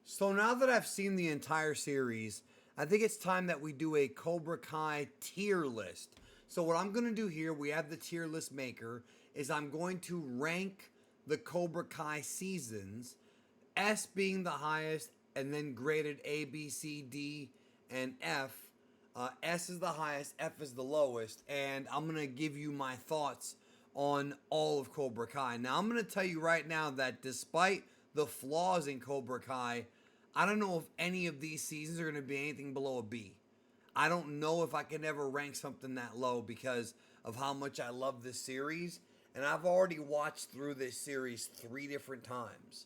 So now that I've seen the entire series, I think it's time that we do a Cobra Kai tier list. So what I'm going to do here, we have the tier list maker, is I'm going to rank the Cobra Kai seasons, S being the highest, and then graded A, B, C, D, and F. S is the highest, F is the lowest, and I'm going to give you my thoughts on all of Cobra Kai. Now, I'm going to tell you right now that despite the flaws in Cobra Kai, I don't know if any of these seasons are going to be anything below a B. I don't know if I can ever rank something that low because of how much I love this series. And I've already watched through this series 3 different times.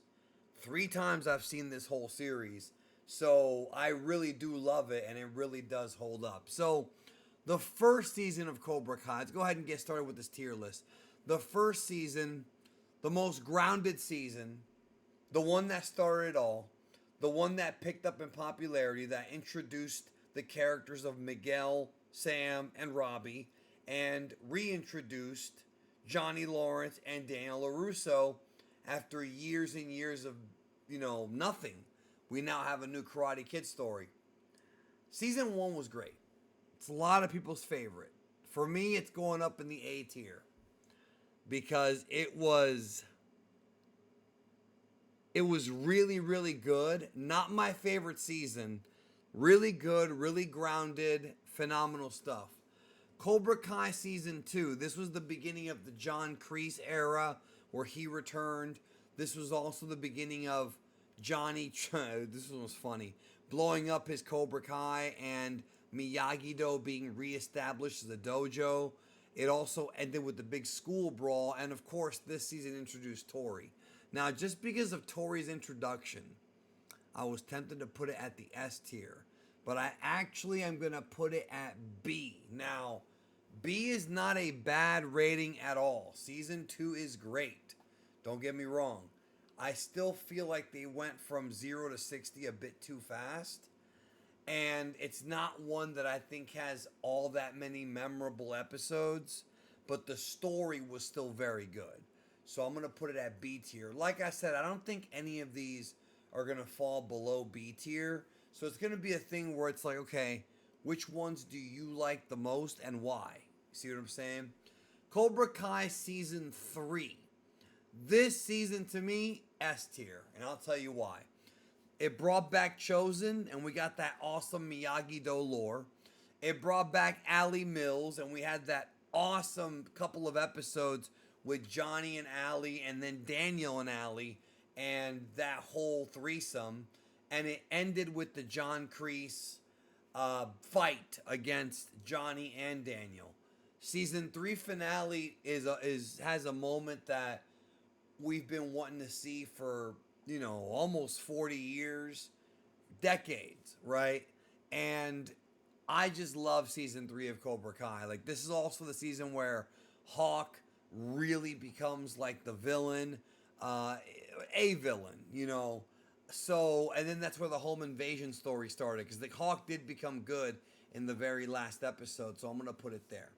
3 times I've seen this whole series. So I really do love it and it really does hold up. So the first season of Cobra Kai, let's go ahead and get started with this tier list. The first season, the most grounded season, the one that started it all, the one that picked up in popularity, that introduced the characters of Miguel, Sam, and Robbie, and reintroduced Johnny Lawrence and Daniel LaRusso after years and years of, nothing. We now have a new Karate Kid story. Season 1 was great. It's a lot of people's favorite. For me, it's going up in the A tier because it was really, really good. Not my favorite season. Really good, really grounded, phenomenal stuff. Cobra Kai Season 2. This was the beginning of the John Kreese era where he returned. This was also the beginning of Johnny, this was funny, blowing up his Cobra Kai and Miyagi-Do being reestablished as a dojo. It also ended with the big school brawl. And of course, this season introduced Tori. Now, just because of Tori's introduction, I was tempted to put it at the S tier, but I actually am going to put it at B. Now, B is not a bad rating at all. Season 2 is great. Don't get me wrong. I still feel like they went from 0 to 60 a bit too fast. And it's not one that I think has all that many memorable episodes, but the story was still very good. So I'm going to put it at B tier. Like I said, I don't think any of these are going to fall below B tier. So it's going to be a thing where it's like, okay, which ones do you like the most and why? See what I'm saying? Cobra Kai Season 3. This season to me, S tier. And I'll tell you why. It brought back Chosen, and we got that awesome Miyagi-Do lore. It brought back Ali Mills, and we had that awesome couple of episodes with Johnny and Ali, and then Daniel and Ali, and that whole threesome. And it ended with the John Kreese fight against Johnny and Daniel. Season 3 finale has a moment that we've been wanting to see for almost 40 years, decades, right? And I just love season 3 of Cobra Kai. Like, this is also the season where Hawk really becomes like the villain, a villain. So, and then that's where the home invasion story started because the Hawk did become good in the very last episode. So I'm going to put it there.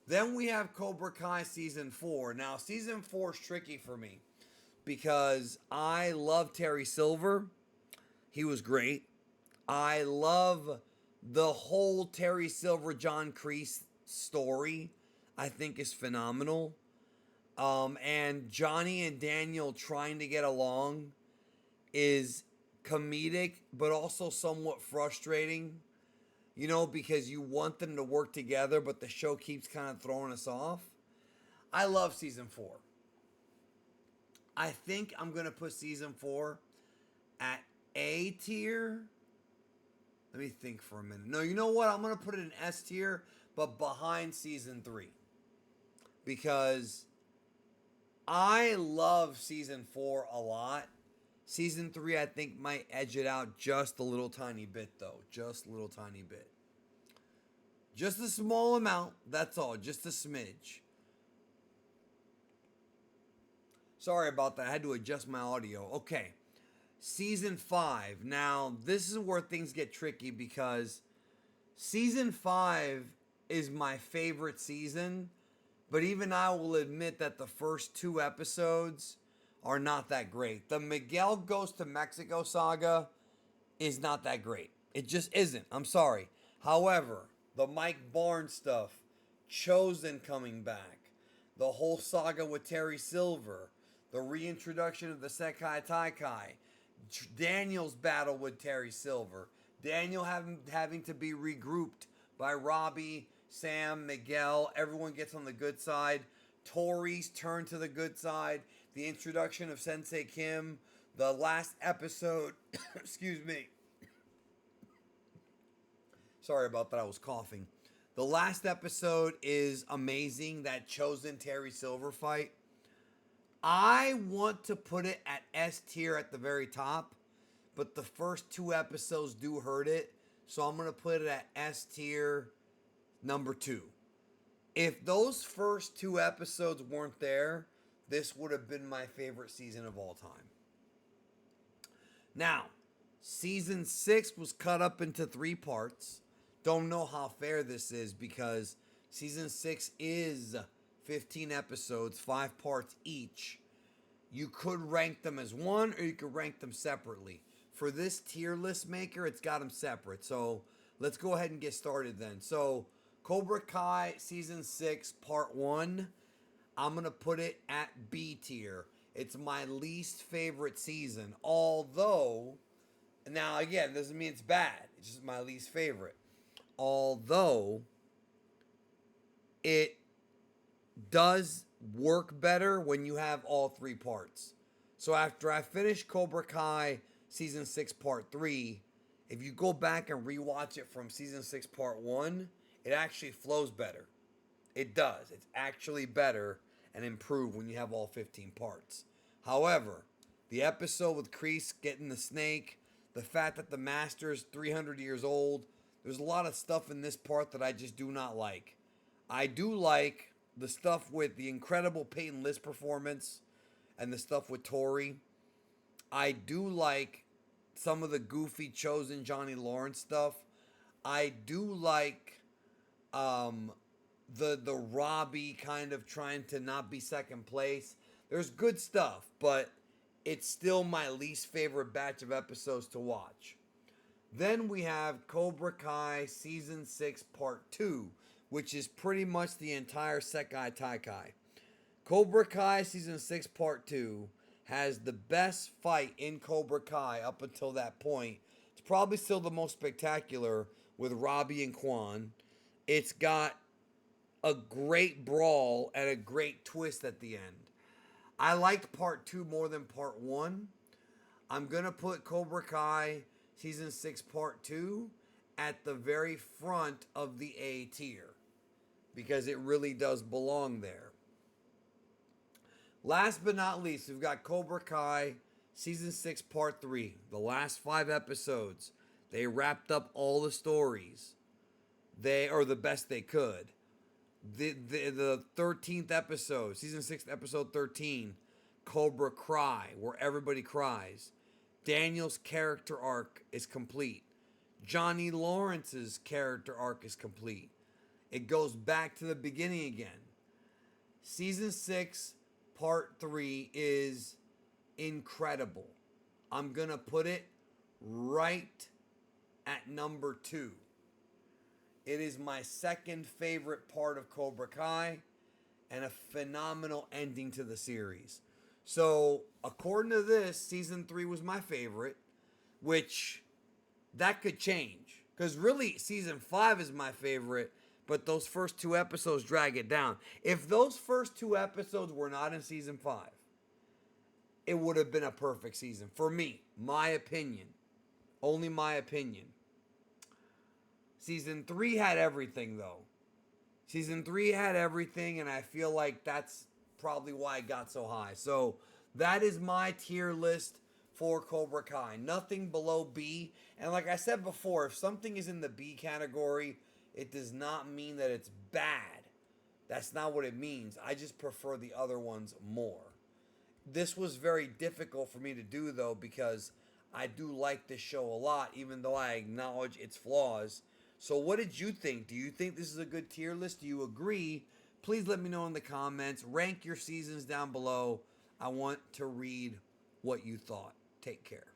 Then we have Cobra Kai season 4. Now, season 4 is tricky for me because I love Terry Silver. He was great. I love the whole Terry Silver John Kreese story. I think is phenomenal. And Johnny and Daniel trying to get along is comedic, but also somewhat frustrating. Because you want them to work together, but the show keeps kind of throwing us off. I love season 4. I think I'm going to put season 4 at A tier. Let me think for a minute. No, you know what? I'm going to put it in S tier, but behind season 3. Because I love season 4 a lot. Season 3, I think, might edge it out just a little tiny bit, though. Just a little tiny bit. Just a small amount. That's all. Just a smidge. Sorry about that. I had to adjust my audio. Okay. Season 5. Now, this is where things get tricky because season 5 is my favorite season. But even I will admit that the first 2 episodes are not that great. The Miguel Goes to Mexico saga is not that great. It just isn't. I'm sorry. However, the Mike Barnes stuff, Chosen coming back, the whole saga with Terry Silver, the reintroduction of the Sekai Taikai, Daniel's battle with Terry Silver, Daniel having to be regrouped by Robbie, Sam, Miguel, everyone gets on the good side. Tori's turn to the good side, the introduction of Sensei Kim, the last episode, excuse me. Sorry about that, I was coughing. The last episode is amazing, that Chosen Terry Silver fight. I want to put it at S tier at the very top, but the first 2 episodes do hurt it, so I'm going to put it at S tier number 2. If those first 2 episodes weren't there, this would have been my favorite season of all time. Now, season 6 was cut up into 3 parts. Don't know how fair this is because season 6 is 15 episodes, 5 parts each. You could rank them as one or you could rank them separately. For this tier list maker, it's got them separate. So let's go ahead and get started then. So Cobra Kai season 6 part 1, I'm going to put it at B tier. It's my least favorite season. Although, now again, doesn't mean it's bad. It's just my least favorite. Although it does work better when you have all 3 parts. So after I finish Cobra Kai season 6 part 3, if you go back and rewatch it from season 6 part 1, it actually flows better. It does. It's actually better and improved when you have all 15 parts. However, the episode with Kreese getting the snake, the fact that the master's 300 years old, there's a lot of stuff in this part that I just do not like. I do like the stuff with the incredible Peyton List performance and the stuff with Tori. I do like some of the goofy Chosen Johnny Lawrence stuff. I do like the Robbie kind of trying to not be second place. There's good stuff, but it's still my least favorite batch of episodes to watch. Then we have Cobra Kai season 6 part 2, which is pretty much the entire Sekai Taikai. Cobra Kai season 6 part 2 has the best fight in Cobra Kai up until that point. It's probably still the most spectacular with Robbie and Quan. It's got a great brawl and a great twist at the end. I liked part 2 more than part 1. I'm going to put Cobra Kai season 6 part 2 at the very front of the A tier because it really does belong there. Last but not least, we've got Cobra Kai season 6 part 3. The last 5 episodes, they wrapped up all the stories. They are the best they could. The 13th episode, season 6 episode 13, Cobra Cry, where everybody cries. Daniel's character arc is complete. Johnny Lawrence's character arc is complete. It goes back to the beginning again. Season 6 part 3 is incredible. I'm going to put it right at number 2. It is my second favorite part of Cobra Kai and a phenomenal ending to the series. So, according to this, season 3 was my favorite, which that could change. Because really, season 5 is my favorite, but those first 2 episodes drag it down. If those first 2 episodes were not in season 5, it would have been a perfect season. For me, my opinion. Only my opinion. Season 3 had everything, though. Season 3 had everything, and I feel like that's probably why it got so high. So, that is my tier list for Cobra Kai. Nothing below B. And like I said before, if something is in the B category, it does not mean that it's bad. That's not what it means. I just prefer the other ones more. This was very difficult for me to do, though, because I do like this show a lot, even though I acknowledge its flaws. So what did you think? Do you think this is a good tier list? Do you agree? Please let me know in the comments. Rank your seasons down below. I want to read what you thought. Take care.